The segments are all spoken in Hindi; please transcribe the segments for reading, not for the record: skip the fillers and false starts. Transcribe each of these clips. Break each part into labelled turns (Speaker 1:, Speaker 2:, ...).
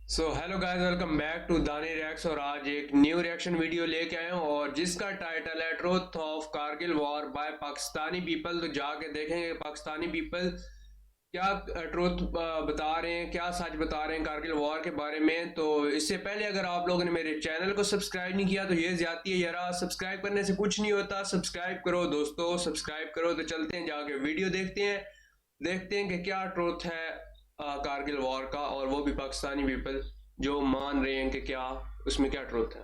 Speaker 1: So hello guys, welcome back to Dani reacts. और आज एक न्यू रिएक्शन वीडियो लेके आए हूँ और जिसका टाइटल है truth of Kargil war by Pakistani people. तो जाके देखेंगे पाकिस्तानी पीपल क्या ट्रूथ बता रहे हैं, क्या सच बता रहे हैं कारगिल वॉर के बारे में। तो इससे पहले अगर आप लोगों ने मेरे चैनल को सब्सक्राइब नहीं किया तो ये ज्यादती है यार, सब्सक्राइब करने से कुछ नहीं होता। सब्सक्राइब करो दोस्तों, सब्सक्राइब करो। तो चलते हैं जाके वीडियो देखते हैं कि क्या ट्रूथ है कारगिल वॉर का, और वो भी पाकिस्तानी पीपल जो मान रहे हैं कि क्या उसमें क्या ट्रूथ है।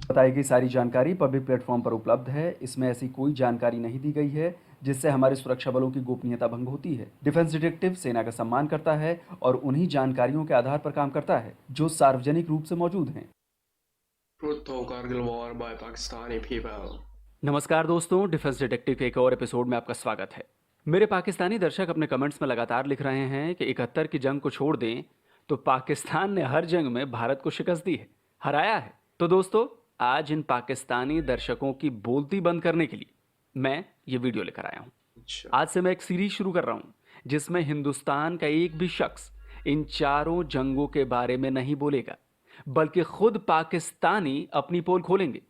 Speaker 2: बताई गई सारी जानकारी पब्लिक प्लेटफॉर्म पर उपलब्ध है। इसमें ऐसी कोई जानकारी नहीं दी गई है जिससे हमारे सुरक्षा बलों की गोपनीयता भंग होती है। डिफेंस डिटेक्टिव सेना का सम्मान करता है और उन्हीं जानकारियों के आधार पर काम करता है जो सार्वजनिक रूप से मौजूद हैं।
Speaker 1: Truth of Kargil war by Pakistani people.
Speaker 2: नमस्कार दोस्तों, डिफेंस डिटेक्टिव के एक और एपिसोड में आपका स्वागत है। मेरे पाकिस्तानी दर्शक अपने कमेंट्स में लगातार लिख रहे हैं कि 71 की जंग को छोड़ दें तो पाकिस्तान ने हर जंग में भारत को शिकस्त दी है, हराया है। तो दोस्तों, आज इन पाकिस्तानी दर्शकों की बोलती बंद करने के लिए मैं ये वीडियो लेकर आया हूँ।
Speaker 1: अच्छा,
Speaker 2: आज से मैं एक सीरीज शुरू कर रहा हूँ जिसमें हिंदुस्तान का एक भी शख्स इन चारों जंगों के बारे में नहीं बोलेगा, बल्कि खुद पाकिस्तानी अपनी पोल खोलेंगे।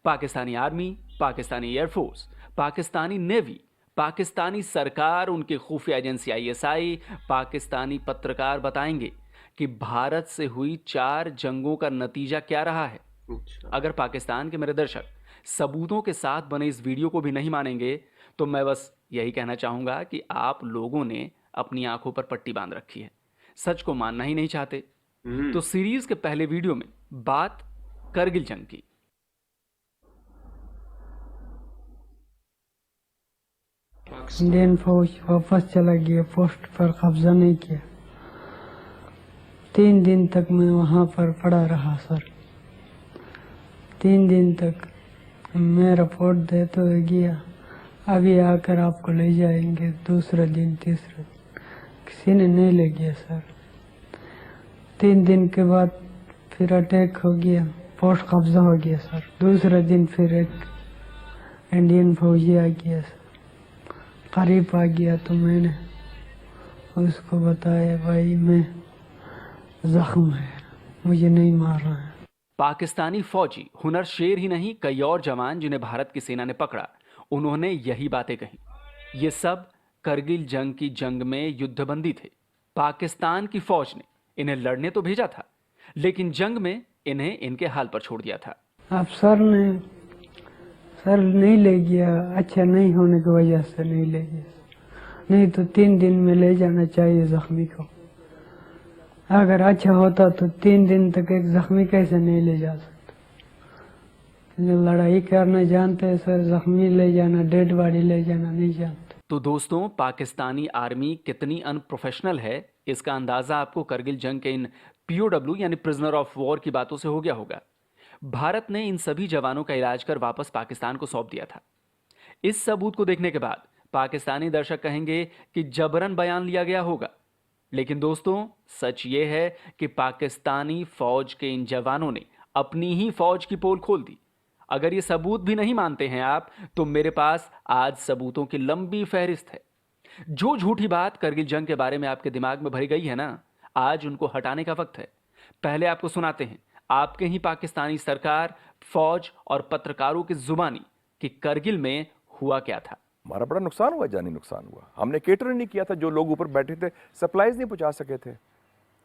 Speaker 2: Pakistani army, Pakistani air force, Pakistani navy, Pakistani सरकार, उनकी खुफिया एजेंसी आईएसआई, पाकिस्तानी पत्रकार बताएंगे कि भारत से हुई 4 जंगों का नतीजा क्या रहा है।
Speaker 1: अच्छा।
Speaker 2: अगर पाकिस्तान के मेरे दर्शक सबूतों के साथ बने इस वीडियो को भी नहीं मानेंगे तो मैं बस यही कहना चाहूंगा कि आप लोगों ने अपनी आंखों पर पट्टी बांध रखी है, सच को मानना ही नहीं चाहते। तो सीरीज के पहले वीडियो में बात करगिल जंग की।
Speaker 3: इंडियन फौज वापस चला गया, पोस्ट पर कब्जा नहीं किया। 3 दिन तक मैं वहाँ पर पड़ा रहा सर। 3 दिन तक मैं रिपोर्ट देते हुए गया, अभी आकर आपको ले जाएंगे। दूसरा दिन, तीसरा दिन, किसी ने नहीं ले गया सर। 3 दिन के बाद फिर अटैक हो गया, पोस्ट कब्जा हो गया सर। दूसरा दिन फिर एक इंडियन फौजी आ गया सर, करीब आ गया तो मैंने उसको बताया, भाई मैं जख्म है, मुझे नहीं मार रहा है।
Speaker 2: पाकिस्तानी फौजी हुनर शेर ही नहीं, कई और जवान जिन्हें भारत की सेना ने पकड़ा, उन्होंने यही बातें कही। ये सब करगिल जंग की जंग में युद्धबंदी थे। पाकिस्तान की फौज ने इन्हें लड़ने तो भेजा था, लेकिन जंग में इन्हें इनके हाल पर छोड़ दिया था।
Speaker 3: अब सर नहीं ले गया, अच्छा नहीं होने की वजह से नहीं ले गया, नहीं तो 3 दिन में ले जाना चाहिए जख्मी को। अगर अच्छा होता तो 3 दिन तक एक जख्मी कैसे नहीं ले जा सकता। लड़ाई करना जानते हैं सर, जख्मी ले जाना, डेड बॉडी ले जाना नहीं जानते।
Speaker 2: तो दोस्तों, पाकिस्तानी आर्मी कितनी अनप्रोफेशनल है इसका अंदाजा आपको करगिल जंग के इन पीओडब्ल्यू यानी प्रिजनर ऑफ वॉर की बातों से हो गया होगा। भारत ने इन सभी जवानों का इलाज कर वापस पाकिस्तान को सौंप दिया था। इस सबूत को देखने के बाद पाकिस्तानी दर्शक कहेंगे कि जबरन बयान लिया गया होगा, लेकिन दोस्तों, सच ये है कि पाकिस्तानी फौज के इन जवानों ने अपनी ही फौज की पोल खोल दी। अगर ये सबूत भी नहीं मानते हैं आप, तो मेरे पास आज सबूतों की लंबी फहरिस्त है। जो झूठी बात करगिल जंग के बारे में आपके दिमाग में भरी गई है ना, आज उनको हटाने का वक्त है। पहले आपको सुनाते हैं आपके ही पाकिस्तानी सरकार, फौज और पत्रकारों की जुबानी कि करगिल में हुआ क्या था।
Speaker 4: हमारा बड़ा नुकसान हुआ, जानी नुकसान हुआ। हमने केटर नहीं किया था, जो लोग ऊपर बैठे थे सप्लाईज नहीं पहुंचा सके थे।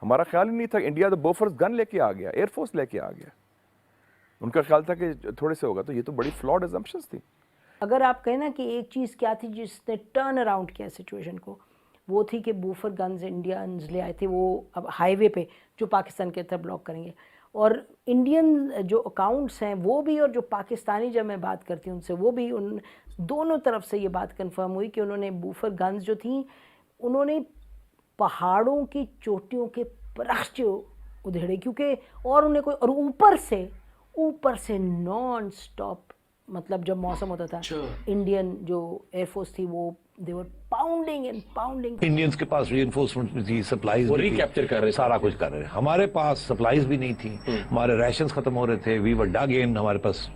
Speaker 4: हमारा ख्याल ही नहीं था। इंडिया तो बोफर्स गन लेके आ गया, एयरफोर्स लेके आ गया। उनका ख्याल था कि थोड़े से होगा। तो ये तो बड़ी फ्लॉड अजम्पशंस थी।
Speaker 5: अगर आप कहें ना कि एक चीज़ क्या थी जिसने टर्न अराउंड किया सिचुएशन को, वो थी कि बूफर गन्स इंडियंस ले आए थे। वो अब हाईवे पे जो पाकिस्तान के तरफ ब्लॉक करेंगे, और इंडियन जो अकाउंट्स हैं वो भी, और जो पाकिस्तानी जब मैं बात करती हूँ उनसे, वो भी, उन दोनों तरफ से ये बात कंफर्म हुई कि उन्होंने बूफर गन्स जो थी, उन्होंने पहाड़ों की चोटियों के परख्च उधेड़े, क्योंकि और उन्हें कोई, और ऊपर से नॉन स्टॉप, मतलब जब मौसम होता था, इंडियन जो एयरफोर्स थी वो they were pounding and pounding.
Speaker 6: Indians के पास रीइंफोर्समेंट भी थी, सप्लाईज
Speaker 1: वो
Speaker 6: भी थी,
Speaker 1: recapture कर रहे थे।
Speaker 6: सारा कुछ कर रहे थे। हमारे पास सप्लाईज भी नहीं थी, हमारे राशंस खत्म हो रहे थे, वी वर डग इन, हमारे पास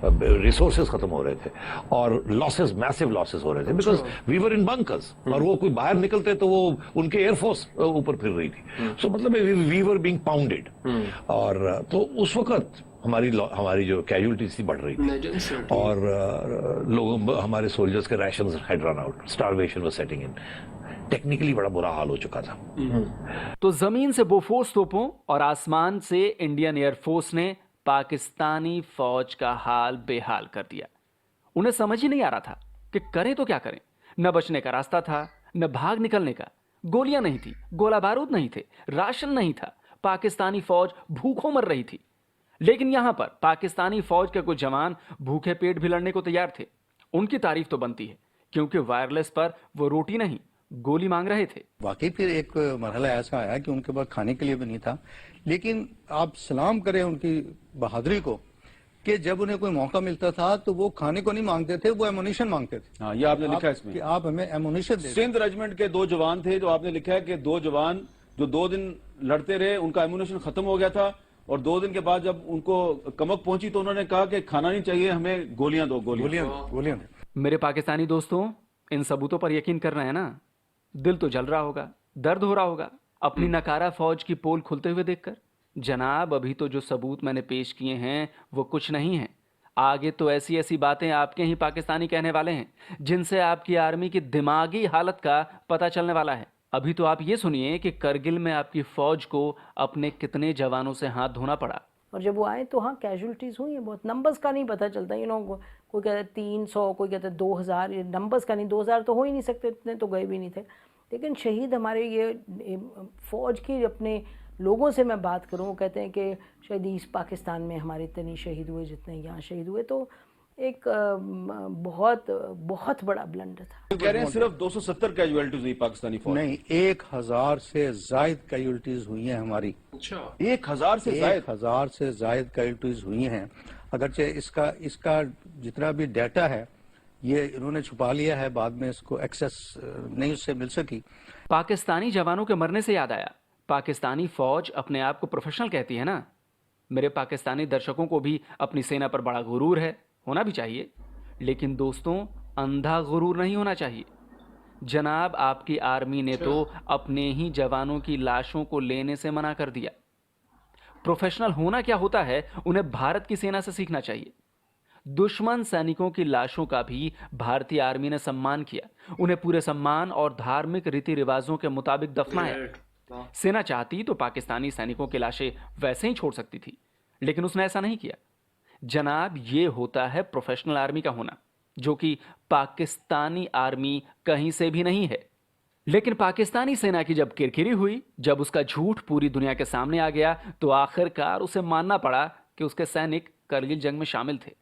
Speaker 6: रिसोर्सेज खत्म हो रहे थे और लॉसेस, मैसिव लॉसेस हो रहे थे because we were in bunkers और वो कोई बाहर निकलते तो वो उनके एयरफोर्स ऊपर फिर रही थी। सो मतलब वी वर बीइंग पाउंडेड और तो उस वक्त हमारी जो कैजुअलिटीज थी बढ़ रही थी और लोगों हमारे सोल्जर्स के rations had run out, starvation was setting in, technically बड़ा बुरा हाल हो चुका था।
Speaker 2: तो जमीन से बोफोर्स तोपों और आसमान से इंडियन एयरफोर्स ने पाकिस्तानी फौज का हाल बेहाल कर दिया। उन्हें समझ ही नहीं आ रहा था कि करें तो क्या करें। न बचने का रास्ता था, न भाग निकलने का। गोलियां नहीं थी, गोला बारूद नहीं थे, राशन नहीं था। पाकिस्तानी फौज भूखों मर रही थी। लेकिन यहां पर पाकिस्तानी फौज के कुछ जवान भूखे पेट भी लड़ने को तैयार थे। उनकी तारीफ तो बनती है क्योंकि वायरलेस पर वो रोटी नहीं, गोली मांग रहे थे।
Speaker 7: वाकई फिर एक मरहला ऐसा आया कि उनके पास खाने के लिए भी नहीं था, लेकिन आप सलाम करें उनकी बहादुरी को कि जब उन्हें कोई मौका मिलता था तो वो खाने को नहीं मांगते थे, वो एमुनिशन मांगते थे।
Speaker 8: हाँ, ये आपने लिखा है इसमें
Speaker 7: कि आप हमें एमुनिशन दे।
Speaker 8: सिंध रेजिमेंट के 2 जवान थे जो आपने लिखा है कि 2 जवान जो 2 दिन लड़ते रहे, उनका एमुनिशन खत्म हो गया था और 2 दिन के बाद जब उनको कमक पहुंची तो उन्होंने कहा कि खाना नहीं चाहिए, हमें गोलियां दो, गोलियां।
Speaker 2: मेरे पाकिस्तानी दोस्तों, इन सबूतों पर यकीन कर रहे हैं ना? दिल तो जल रहा होगा, दर्द हो रहा होगा अपनी नकारा फौज की पोल खुलते हुए देखकर। जनाब, अभी तो जो सबूत मैंने पेश किए हैं वो कुछ नहीं है। आगे तो ऐसी ऐसी बातें आपके ही पाकिस्तानी कहने वाले हैं जिनसे आपकी आर्मी की दिमागी हालत का पता चलने वाला है। अभी तो आप ये सुनिए कि करगिल में आपकी फौज को अपने कितने जवानों से हाथ धोना पड़ा।
Speaker 5: और जब वो आए तो हाँ, कैजुअलिटीज़ हुई हैं बहुत। नंबर्स का नहीं पता चलता, कोई कहता है 300, कोई कहता है 2000, ये नंबर्स का नहीं। 2000 तो हो ही नहीं सकते, इतने तो गए भी नहीं थे। लेकिन शहीद हमारे ये फ़ौज के अपने लोगों से मैं बात करूँ, वो कहते हैं कि शायद ईस्ट पाकिस्तान में हमारे इतने नहीं शहीद हुए जितने यहाँ शहीद हुए। तो एक बहुत बहुत बड़ा ब्लंडर था।
Speaker 8: कह रहे हैं सिर्फ 270 कैजुअलिटीज हुई पाकिस्तानी फौज।
Speaker 7: नहीं, 1000 से जायद कैजुअलिटीज हुई हैं हमारी।
Speaker 1: अच्छा,
Speaker 8: 1000 से जायद?
Speaker 7: 1000 से जायद कैजुअलिटीज हुई हैं। अगरचे इसका जितना भी डाटा है ये इन्होंने छुपा लिया है, बाद में इसको एक्सेस नहीं उससे मिल सकी।
Speaker 2: पाकिस्तानी जवानों के मरने से याद आया, पाकिस्तानी फौज अपने आप को प्रोफेशनल कहती है ना। मेरे पाकिस्तानी दर्शकों को भी अपनी सेना पर बड़ा गुरूर है, होना भी चाहिए। लेकिन दोस्तों, अंधा गुरूर नहीं होना चाहिए। जनाब, आपकी आर्मी ने तो अपने ही जवानों की लाशों को लेने से मना कर दिया। प्रोफेशनल होना क्या होता है, उन्हें भारत की सेना से सीखना चाहिए। दुश्मन सैनिकों की लाशों का भी भारतीय आर्मी ने सम्मान किया, उन्हें पूरे सम्मान और धार्मिक रीति रिवाजों के मुताबिक दफनाया। सेना चाहती तो पाकिस्तानी सैनिकों की लाशें वैसे ही छोड़ सकती थी, लेकिन उसने ऐसा नहीं किया। जनाब, ये होता है प्रोफेशनल आर्मी का होना, जो कि पाकिस्तानी आर्मी कहीं से भी नहीं है। लेकिन पाकिस्तानी सेना की जब किरकिरी हुई, जब उसका झूठ पूरी दुनिया के सामने आ गया, तो आखिरकार उसे मानना पड़ा कि उसके सैनिक करगिल जंग में शामिल थे।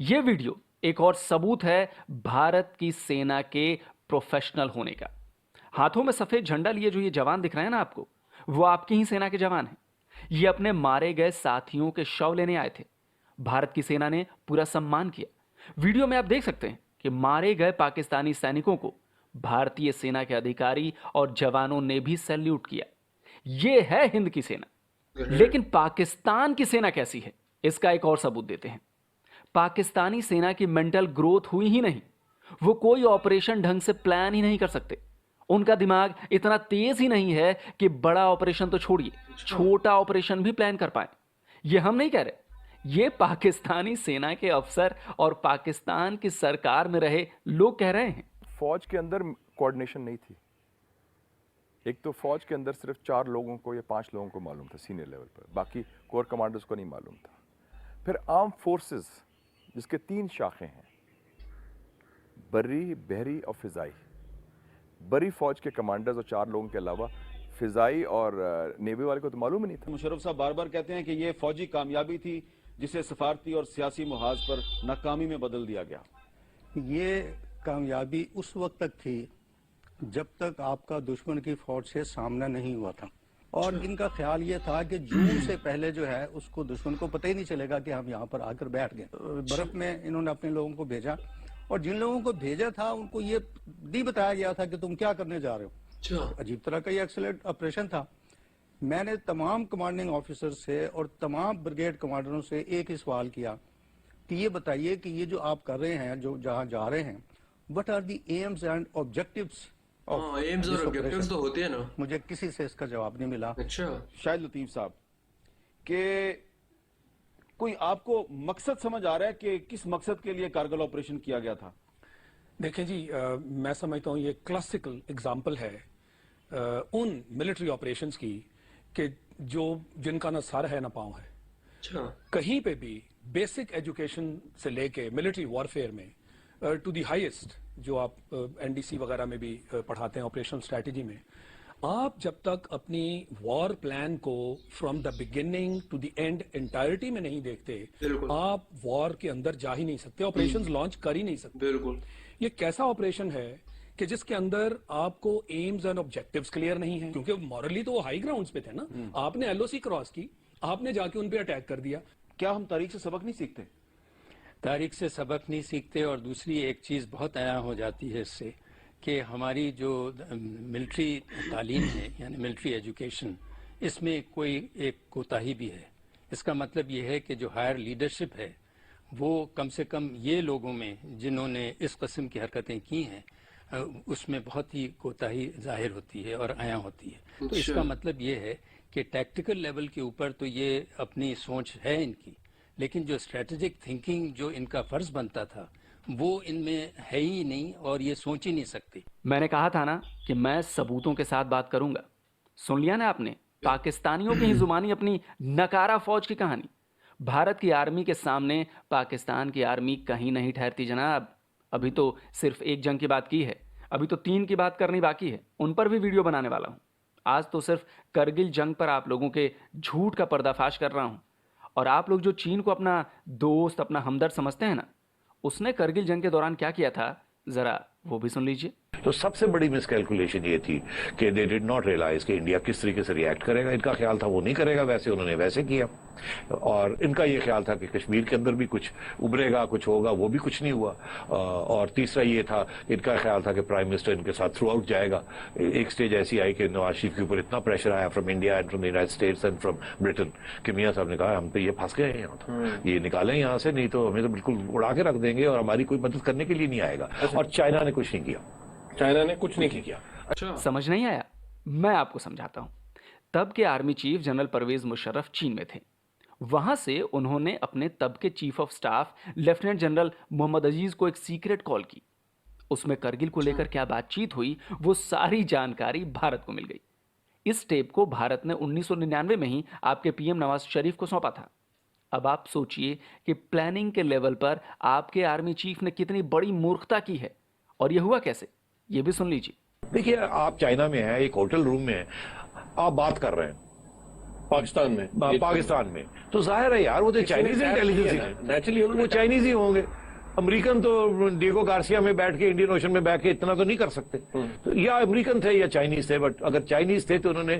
Speaker 2: यह वीडियो एक और सबूत है भारत की सेना के प्रोफेशनल होने का। हाथों में सफेद झंडा लिए जो ये जवान दिख रहे हैं ना आपको, वो आपकी ही सेना के जवान हैं। ये अपने मारे गए साथियों के शव लेने आए थे। भारत की सेना ने पूरा सम्मान किया। वीडियो में आप देख सकते हैं कि मारे गए पाकिस्तानी सैनिकों को भारतीय सेना के अधिकारी और जवानों ने भी सैल्यूट किया। यह है हिंद की सेना। लेकिन पाकिस्तान की सेना कैसी है, इसका एक और सबूत देते हैं। पाकिस्तानी सेना की मेंटल ग्रोथ हुई ही नहीं। वो कोई ऑपरेशन ढंग से प्लान ही नहीं कर सकते। उनका दिमाग इतना तेज ही नहीं है कि बड़ा ऑपरेशन तो छोड़िए, छोटा ऑपरेशन भी प्लान कर पाए। ये हम नहीं कह रहे, ये पाकिस्तानी सेना के अफसर और पाकिस्तान की सरकार में रहे लोग कह रहे हैं।
Speaker 4: फौज के अंदर कोऑर्डिनेशन नहीं थी। एक तो फौज के अंदर सिर्फ 4 लोगों को या 5 लोगों को मालूम था सीनियर लेवल पर, बाकी कोर कमांडर्स को नहीं मालूम था। फिर आर्म फोर्सेस जिसके 3 शाखें हैं, बर्री, बहरी और फिजाई। बरी फौज के कमांडर्स और 4 लोगों के अलावा फिजाई और नेवी वाले को तो मालूम ही नहीं था।
Speaker 8: मुशर्रफ साहब बार बार कहते हैं कि ये फौजी कामयाबी थी जिसे सफारती और सियासी मुहाज पर नाकामी में बदल दिया गया।
Speaker 7: ये कामयाबी उस वक्त तक थी जब तक आपका दुश्मन की फौज से सामना नहीं हुआ था, और इनका ख्याल ये था कि जून से पहले जो है उसको दुश्मन को पता ही नहीं चलेगा कि हम यहाँ पर आकर बैठ गए। बर्फ में इन्होंने अपने लोगों को भेजा और जिन लोगों को भेजा था उनको ये नहीं बताया गया था कि तुम क्या करने जा रहे हो।
Speaker 1: अच्छा,
Speaker 7: अजीब तरह का ये एक्सीलेंट ऑपरेशन था। मैंने तमाम कमांडिंग ऑफिसर से और तमाम ब्रिगेड कमांडरों से एक ही सवाल किया कि ये बताइए कि ये जो आप कर रहे हैं, जो जहां जा रहे हैं, what are the aims and objectives.
Speaker 1: हाँ, एम्स और ऑब्जेक्टिव्स तो होते हैं ना।
Speaker 7: मुझे किसी से इसका जवाब नहीं मिला।
Speaker 1: अच्छा,
Speaker 8: शाहिद लतीफ साहब के कोई आपको मकसद समझ आ रहा है कि किस मकसद के लिए कारगिल ऑपरेशन किया गया था?
Speaker 9: देखें जी, मैं समझता हूँ ये क्लासिकल एग्जाम्पल है उन मिलिट्री ऑपरेशंस की कि जिनका ना सर है ना पाँव है।
Speaker 1: अच्छा,
Speaker 9: कहीं पे भी बेसिक एजुकेशन से लेके मिलिट्री वॉरफेयर में टू दी हाईएस्ट, जो आप एनडीसी वगैरह में भी पढ़ाते हैं ऑपरेशनल स्ट्रेटजी में, आप जब तक अपनी वॉर प्लान को from the beginning to the end entirety में नहीं देखते,
Speaker 1: बिल्कुल।
Speaker 9: आप वॉर के अंदर जा ही नहीं सकते, ऑपरेशंस लॉन्च कर ही नहीं सकते।
Speaker 1: बिल्कुल।
Speaker 9: ये कैसा ऑपरेशन है कि जिसके अंदर आपको एम्स एंड ऑब्जेक्टिव्स क्लियर नहीं है, क्योंकि मॉरली तो वो हाई ग्राउंड्स पे थे ना। आपने एलओसी क्रॉस की, आपने जाके उन पे अटैक कर दिया।
Speaker 8: क्या हम तारीख से सबक नहीं सीखते?
Speaker 10: तारीख से सबक नहीं सीखते, और दूसरी एक चीज़ बहुत आया हो जाती है इससे कि हमारी जो मिलिट्री तालीम है, यानी मिलिट्री एजुकेशन, इसमें कोई एक कोताही भी है। इसका मतलब ये है कि जो हायर लीडरशिप है वो कम से कम ये लोगों में जिन्होंने इस किस्म की हरकतें की हैं उसमें बहुत ही कोताही जाहिर होती है और आया होती है। तो इसका मतलब ये है कि टैक्टिकल लेवल के ऊपर तो ये अपनी सोच है इनकी, लेकिन जो स्ट्रेटेजिक थिंकिंग जो इनका फर्ज बनता था वो इनमें है ही नहीं, और ये सोच ही नहीं सकती।
Speaker 2: मैंने कहा था ना कि मैं सबूतों के साथ बात करूंगा। सुन लिया ना आपने, पाकिस्तानियों की ही जुबानी अपनी नकारा फौज की कहानी। भारत की आर्मी के सामने पाकिस्तान की आर्मी कहीं नहीं ठहरती जनाब। अभी तो सिर्फ एक जंग की बात की है, अभी तो 3 की बात करनी बाकी है, उन पर भी वीडियो बनाने वाला हूं। आज तो सिर्फ करगिल जंग पर आप लोगों के झूठ का पर्दाफाश कर रहा हूं। और आप लोग जो चीन को अपना दोस्त, अपना हमदर्द समझते हैं ना, उसने करगिल जंग के दौरान क्या किया था, जरा वो भी सुन लीजिए।
Speaker 6: तो सबसे बड़ी मिसकैलकुलेशन ये थी कि दे डिड नॉट रियलाइज कि इंडिया किस तरीके से रिएक्ट करेगा। इनका ख्याल था वो नहीं करेगा वैसे, उन्होंने वैसे किया। और इनका ये ख्याल था कि कश्मीर के अंदर भी कुछ उभरेगा, कुछ होगा, वो भी कुछ नहीं हुआ। और तीसरा ये था, इनका ख्याल था कि प्राइम मिनिस्टर इनके साथ थ्रू आउट जाएगा। एक स्टेज ऐसी आई कि नवाज शरीफ के ऊपर इतना प्रेशर आया from India and from the United states and from Britain कि मियाँ साहब ने कहा हम तो ये फंस गए हैं यहाँ, तो ये निकालें यहाँ से, नहीं तो हमें तो बिल्कुल उड़ा के रख देंगे और हमारी कोई मदद करने के लिए नहीं आएगा। और चाइना ने कुछ नहीं किया,
Speaker 8: चाइना ने कुछ नहीं किया।
Speaker 1: अच्छा,
Speaker 2: समझ नहीं आया? मैं आपको समझाता हूं। तब के army chief general Pervez Musharraf चीन में थे। वहां से उन्होंने अपने तब के chief of staff lieutenant general Mohammad Aziz को एक सीक्रेट कॉल की। उसमें करगिल को लेकर क्या बातचीत हुई वो सारी जानकारी भारत को मिल गई। इस टेप को भारत ने 1999 में ही आपके पीएम नवाज शरीफ को सौंपा था। अब आप सोचिए कि प्लानिंग के लेवल पर आपके आर्मी चीफ ने कितनी बड़ी मूर्खता की है, और यह हुआ कैसे, ये भी सुन लीजिए।
Speaker 6: देखिए, आप चाइना में हैं, एक होटल रूम में हैं, आप बात कर रहे हैं
Speaker 8: पाकिस्तान में,
Speaker 6: तो जाहिर है यार वो तो चाइनीज इंटेलिजेंस है,
Speaker 8: नेचुरली
Speaker 6: वो चाइनीज ही होंगे। अमेरिकन तो डिएगो गार्सिया में बैठ के, इंडियन ओशन में बैठ के इतना तो नहीं कर सकते। तो या अमेरिकन थे या चाइनीज थे, बट अगर चाइनीज थे तो उन्होंने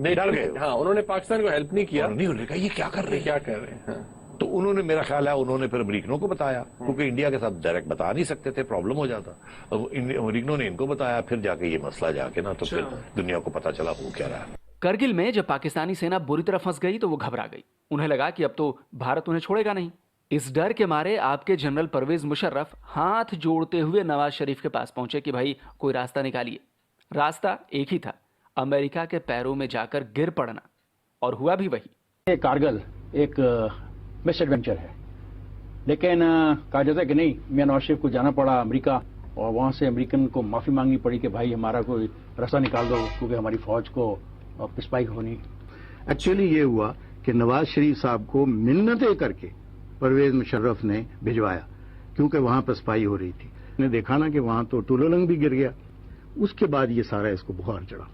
Speaker 6: डर गए।
Speaker 8: हाँ, उन्होंने पाकिस्तान को हेल्प नहीं किया।
Speaker 6: नहीं, उन्होंने कहा ये क्या कर रहे हैं।
Speaker 8: हाँ।
Speaker 6: तो उन्होंने, मेरा ख्याल है उन्होंने फिर अमेरिकनों को बताया, क्योंकि इंडिया के साथ डायरेक्ट बता नहीं सकते थे, प्रॉब्लम हो जाता। अब अमेरिकनों ने इनको बताया, फिर जाके ये मसला जाके ना, तो फिर दुनिया को पता चला वो क्या रहा है।
Speaker 2: करगिल में जब पाकिस्तानी सेना बुरी तरह फंस गई तो वो घबरा गई। उन्हें लगा कि अब तो भारत उन्हें छोड़ेगा नहीं। इस डर के मारे आपके जनरल परवेज मुशर्रफ हाथ जोड़ते हुए नवाज शरीफ के पास पहुंचे कि भाई कोई रास्ता निकालिए। रास्ता एक ही था, अमेरिका के पैरों में जाकर गिर पड़ना, और हुआ भी वही।
Speaker 11: कारगिल एक मिस एडवेंचर है, लेकिन कहा जाता है कि नहीं, मियां नवाज शरीफ को जाना पड़ा अमेरिका, और वहां से अमेरिकन को माफी मांगनी पड़ी कि भाई हमारा कोई रास्ता निकाल दो, क्योंकि हमारी फौज को पिस्पाई होनी।
Speaker 12: एक्चुअली ये हुआ कि नवाज शरीफ साहब को मिन्नतें करके परवेज मुशर्रफ ने भिजवाया, क्योंकि वहां पिस्पाई हो रही थी। ने देखा ना कि वहां तो तुलोलंग भी गिर गया। उसके बाद ये सारा इसको बुखार चढ़ा,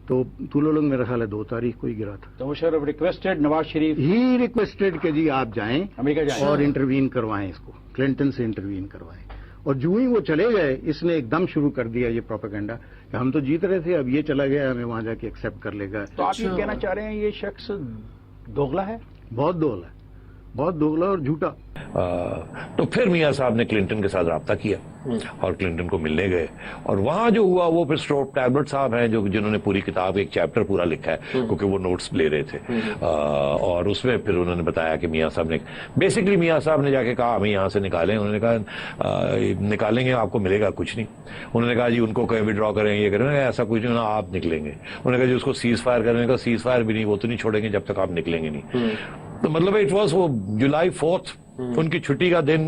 Speaker 12: तो तुलोलंग मेरा ख्याल है 2 तारीख को ही गिरा था।
Speaker 11: तो Musharraf requested, Nawaz Sharif
Speaker 12: he requested कि जी आप जाएं
Speaker 11: अमेरिका जाएं
Speaker 12: और इंटरवीन करवाएं, इसको क्लिंटन से इंटरवीन करवाएं। और जो ही वो चले गए, इसने एकदम शुरू कर दिया ये प्रोपेगेंडा कि हम तो जीत रहे थे, अब ये चला गया, हमें वहां जाके एक्सेप्ट कर लेगा।
Speaker 11: तो आप ये कहना चाह रहे हैं ये शख्स दोगला है?
Speaker 12: बहुत दोगला है, बहुत दोगला और झूठा।
Speaker 6: तो फिर मियाँ साहब ने क्लिंटन के साथ रब्ता किया और क्लिंटन को मिलने गए, और वहां जो हुआ वो फिर स्ट्रोप टैबलेट साहब हैं जिन्होंने पूरी किताब, एक चैप्टर पूरा लिखा है, क्योंकि वो नोट्स ले रहे थे। और उसमें फिर उन्होंने बताया कि मियाँ साहब ने बेसिकली जाके कहा हमें यहाँ से निकालें। उन्होंने कहा निकालेंगे आपको मिलेगा कुछ नहीं। उन्होंने कहा जी उनको कहीं विड्रॉ करें, ये करें, ऐसा कुछ नहीं, आप निकलेंगे। उन्होंने कहा जी उसको सीज फायर करने का, सीज फायर भी नहीं, वो तो नहीं छोड़ेंगे जब तक आप निकलेंगे नहीं। तो मतलब इट वॉज वो जुलाई 4 उनकी छुट्टी का दिन,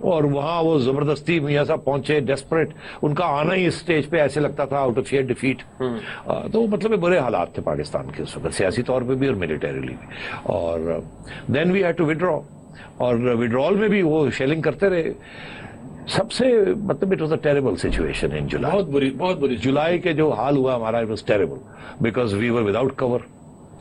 Speaker 6: और वहां वो जबरदस्ती मियाँ साहब पहुंचे, डेस्परेट। उनका आना ही इस स्टेज पे ऐसे लगता था आउट ऑफ शेयर डिफीट। तो मतलब बुरे हालात थे पाकिस्तान के उस वक्त, सियासी तौर पे भी और मिलिटरीली भी। और then we had to withdraw, और विड्रॉल में भी वो शेलिंग करते रहे। सबसे मतलब it was a terrible situation in July, बहुत बुरी जुलाई के जो हाल हुआ हमारा, it was terrible because we were without cover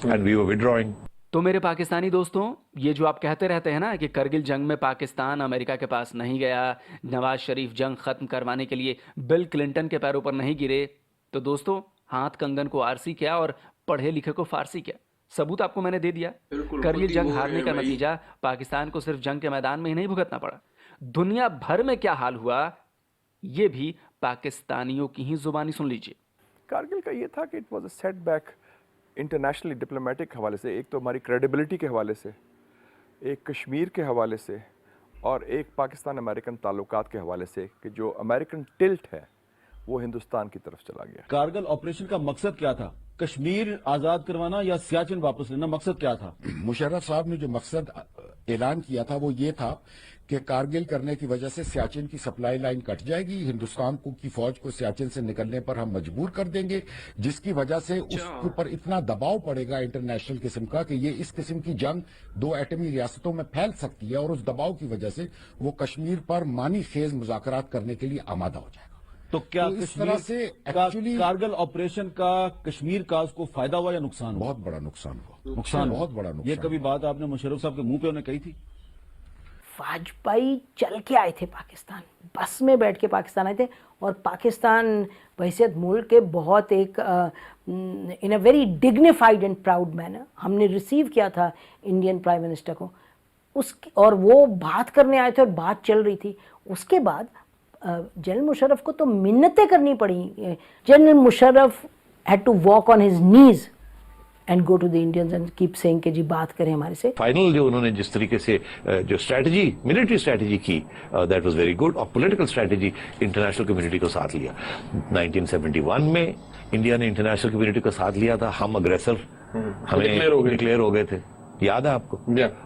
Speaker 6: and we were withdrawing.
Speaker 2: तो मेरे पाकिस्तानी दोस्तों, ये जो आप कहते रहते हैं ना कि करगिल जंग में पाकिस्तान अमेरिका के पास नहीं गया, नवाज शरीफ जंग खत्म करवाने के लिए बिल क्लिंटन के पैरों पर नहीं गिरे, तो दोस्तों हाथ कंगन को आरसी क्या और पढ़े लिखे को फारसी क्या, सबूत आपको मैंने दे दिया। करगिल जंग हारने का नतीजा पाकिस्तान को सिर्फ जंग के मैदान में ही नहीं भुगतना पड़ा, दुनिया भर में क्या हाल हुआ ये भी पाकिस्तानियों की ही जुबानी सुन लीजिए।
Speaker 4: कारगिल का ये था कि it was a setback internationally diplomatic हवाले से, एक तो हमारी क्रेडिबिलिटी के हवाले से, एक कश्मीर के हवाले से, और एक पाकिस्तान अमेरिकन ताल्लुकात के हवाले से, कि जो अमेरिकन टिल्ट है वो हिंदुस्तान की तरफ चला गया।
Speaker 8: कारगिल ऑपरेशन का मकसद क्या था? कश्मीर आजाद करवाना या सियाचिन वापस लेना? मकसद क्या था?
Speaker 13: मुशर्रफ साहब ने जो मकसद ऐलान किया था वो ये था कि कारगिल करने की वजह से सियाचिन की सप्लाई लाइन कट जाएगी, हिंदुस्तान की फौज को सियाचिन से निकलने पर हम मजबूर कर देंगे, जिसकी वजह से उसके ऊपर इतना दबाव पड़ेगा इंटरनेशनल किस्म का कि ये इस किस्म की जंग 2 एटमी रियासतों में फैल सकती है, और उस दबाव की वजह से वो कश्मीर पर मानी खेज मुज़ाकरात करने के लिए आमादा हो जाएगा।
Speaker 8: तो क्या
Speaker 13: तो इस तरह से
Speaker 8: एक्चुअली कारगिल ऑपरेशन का कश्मीर का उसको फायदा हुआ या नुकसान हुआ?
Speaker 13: बहुत बड़ा नुकसान हुआ।
Speaker 8: नुकसान
Speaker 13: बहुत बड़ा नुकसान।
Speaker 8: ये कभी बात आपने मुशर्रफ साहब के मुंह पे उन्हें कही थी?
Speaker 5: वाजपेयी चल के आए थे पाकिस्तान, बस में बैठ के पाकिस्तान आए थे, और पाकिस्तान बहैसियत मुल्क के बहुत एक in a very dignified and proud manner हमने रिसीव किया था इंडियन प्राइम मिनिस्टर को। और वो बात करने आए थे और बात चल रही थी। उसके बाद जनरल मुशर्रफ को तो मिन्नतें करनी पड़ी। General Musharraf had to walk on his knees and go to the Indians and keep saying कि जी बात करें हमारे से।
Speaker 6: फाइनल जो उन्होंने जिस तरीके से जो स्ट्रैटेजी, मिलिट्री स्ट्रैटेजी की, दैट वाज वेरी गुड, और पॉलिटिकल स्ट्रैटेजी इंटरनेशनल कम्युनिटी को साथ लिया। 1971 में इंडिया ने इंटरनेशनल कम्युनिटी को साथ लिया था, हम अग्रेसर हमें डिक्लेयर हो गए थे, याद है आपको?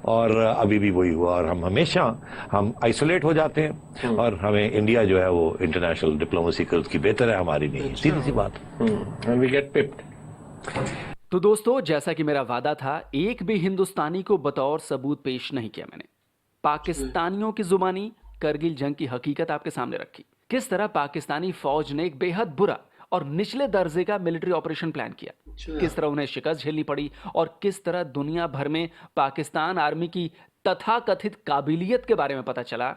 Speaker 6: और अभी भी वही हुआ, और हम हमेशा हम आइसोलेट हो जाते हैं, और हमें इंडिया जो है वो इंटरनेशनल डिप्लोमेसी की बेहतर है, हमारी नहीं है, सीधी सी बात।
Speaker 8: We get pipped.
Speaker 2: तो दोस्तों, जैसा कि मेरा वादा था, एक भी हिंदुस्तानी को बतौर सबूत पेश नहीं किया मैंने। पाकिस्तानियों की जुबानी करगिल जंग की हकीकत आपके सामने रखी, किस तरह पाकिस्तानी फौज ने एक बेहद बुरा और निचले दर्जे का मिलिट्री ऑपरेशन प्लान किया, किस तरह उन्हें शिकस्त झेलनी पड़ी, और किस तरह दुनिया भर में पाकिस्तान आर्मी की तथाकथित काबिलियत के बारे में पता चला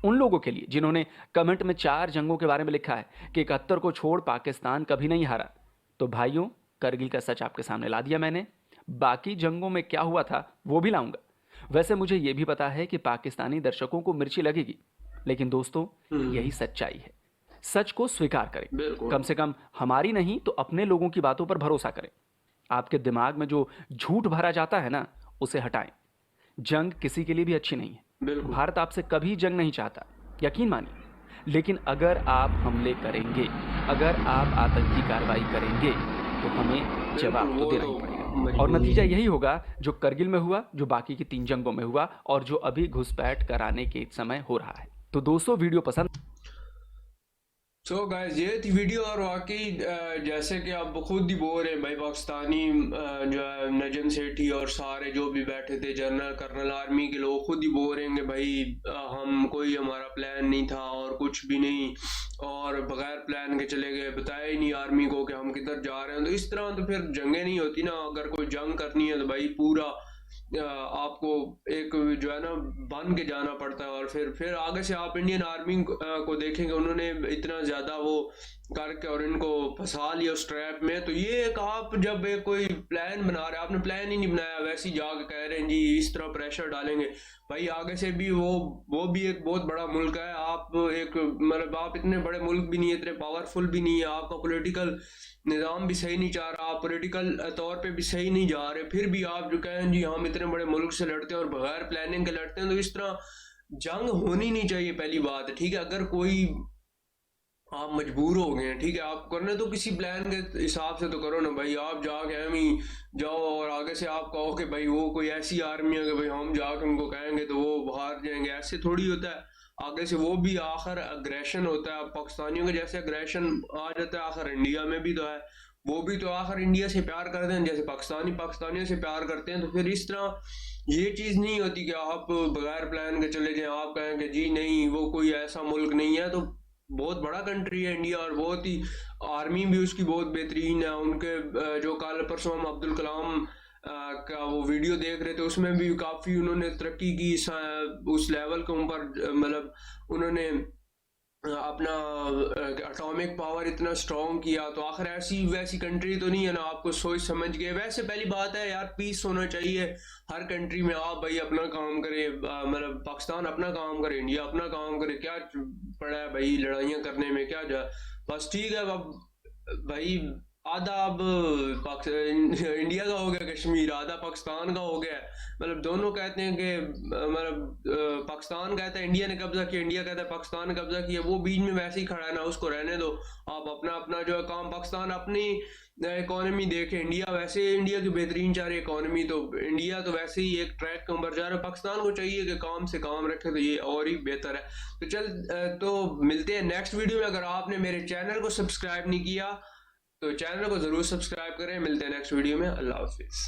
Speaker 2: उन लोगों के लिए जिन्होंने कमेंट में 4 जंगों के बारे में लिखा है कि 71 को छोड़ पाकिस्तान कभी नहीं हारा। तो भाइयों, करगिल का सच आपके सामने ला दिया मैंने। बाकी जंगों में क्या हुआ था वो भी लाऊंगा। वैसे मुझे यह भी पता है कि पाकिस्तानी दर्शकों को मिर्ची लगेगी, लेकिन दोस्तों यही सच्चाई है। सच को स्वीकार करें, कम से कम हमारी नहीं तो अपने लोगों की बातों पर भरोसा करें। आपके दिमाग में जो झूठ भरा जाता है ना, उसे हटाएं। जंग किसी के लिए भी अच्छी नहीं है। भारत आपसे कभी जंग नहीं चाहता, यकीन मानिए। लेकिन अगर आप हमले करेंगे, अगर आप आतंकी कार्रवाई करेंगे, तो हमें जवाब तो देना ही पड़ेगा। और नतीजा यही होगा जो करगिल में हुआ, जो बाकी की 3 जंगों में हुआ, और जो अभी घुसपैठ कराने के समय हो रहा है। तो दोस्तों, वीडियो पसंद
Speaker 1: सो गाइस, ये थी वीडियो। और वाकई जैसे कि आप खुद ही बोल रहे हैं भाई, पाकिस्तानी जो है नजम सेठी और सारे जो भी बैठे थे जनरल कर्नल आर्मी के लोग खुद ही बोल रहे हैं कि भाई हम कोई हमारा प्लान नहीं था और कुछ भी नहीं, और बगैर प्लान के चले गए, बताया ही नहीं आर्मी को कि हम किधर जा रहे हैं। तो इस तरह तो फिर जंगें नहीं होती ना। अगर कोई जंग करनी है तो भाई पूरा आपको एक जो है ना बन के जाना पड़ता है। और फिर आगे से आप इंडियन आर्मी को देखेंगे, उन्होंने इतना ज़्यादा वो करके और इनको फंसा लिया उस ट्रैप में। तो ये एक आप जब एक कोई प्लान बना रहे, आपने प्लान ही नहीं बनाया, वैसे ही जाके कह रहे हैं जी इस तरह प्रेशर डालेंगे। भाई आगे से भी वो भी एक बहुत बड़ा मुल्क है, आप एक मतलब आप इतने बड़े मुल्क भी नहीं है, इतने पावरफुल भी नहीं है, आपका पॉलिटिकल निज़ाम भी सही नहीं चाह रहा, आप पॉलिटिकल तौर पे भी सही नहीं जा रहे, फिर भी आप जो कहें जी हम इतने बड़े मुल्क से लड़ते हैं और बगैर प्लानिंग के लड़ते हैं, तो इस तरह जंग होनी नहीं चाहिए। पहली बात है, ठीक है, अगर कोई आप मजबूर हो गए हैं, ठीक है, आप करने तो किसी प्लान के हिसाब से तो करो ना भाई। आप जाके हम ही जाओ और आगे से आप कहो कि भाई वो कोई ऐसी आर्मी है कि भाई हम जाके उनको कहेंगे तो वो बाहर जाएंगे, ऐसे थोड़ी होता है। आगे से वो भी आखिर अग्रेशन होता है, पाकिस्तानियों के जैसे अग्रेशन आ जाता है, आखिर इंडिया में भी तो है, वो भी तो आखिर इंडिया से प्यार करते हैं जैसे पाकिस्तानी पाकिस्तानियों से प्यार करते हैं। तो फिर इस तरह ये चीज़ नहीं होती कि आप बगैर प्लान के चले जाएं, आप कहें कि जी नहीं वो कोई ऐसा मुल्क नहीं है। तो बहुत बड़ा कंट्री है इंडिया और बहुत ही आर्मी भी उसकी बहुत बेहतरीन है। उनके जो कल परसों हम अब्दुल कलाम का वो वीडियो देख रहे थे, उसमें भी काफ़ी उन्होंने तरक्की की उस लेवल के ऊपर, मतलब उन्होंने अपना एटॉमिक पावर इतना स्ट्रॉन्ग किया। तो आखिर ऐसी वैसी कंट्री तो नहीं है ना, आपको सोच समझ के। वैसे पहली बात है यार, पीस होना चाहिए हर कंट्री में। आप भाई अपना काम करे, मतलब पाकिस्तान अपना काम करे, इंडिया अपना काम करे, क्या पड़ा है भाई लड़ाइयाँ करने में, क्या जा बस ठीक है। अब भाई आधा अब इंडिया का हो गया कश्मीर, आधा पाकिस्तान का हो गया, मतलब दोनों कहते हैं कि मतलब पाकिस्तान कहता है इंडिया ने कब्जा किया, इंडिया कहता है पाकिस्तान ने कब्जा किया, वो बीच में वैसे ही खड़ा है ना, उसको रहने दो। आप अपना अपना जो है काम, पाकिस्तान अपनी इकोनॉमी देखे, इंडिया वैसे इंडिया की बेहतरीन चाह रही इकोनॉमी, तो इंडिया तो वैसे ही एक ट्रैक के ऊपर जा रहा है। पाकिस्तान को चाहिए कि काम से काम रखे, तो ये और ही बेहतर है। तो चल तो मिलते हैं नेक्स्ट वीडियो में। अगर आपने मेरे चैनल को सब्सक्राइब नहीं किया तो चैनल को जरूर सब्सक्राइब करें। मिलते हैं नेक्स्ट वीडियो में। अल्लाह हाफिज।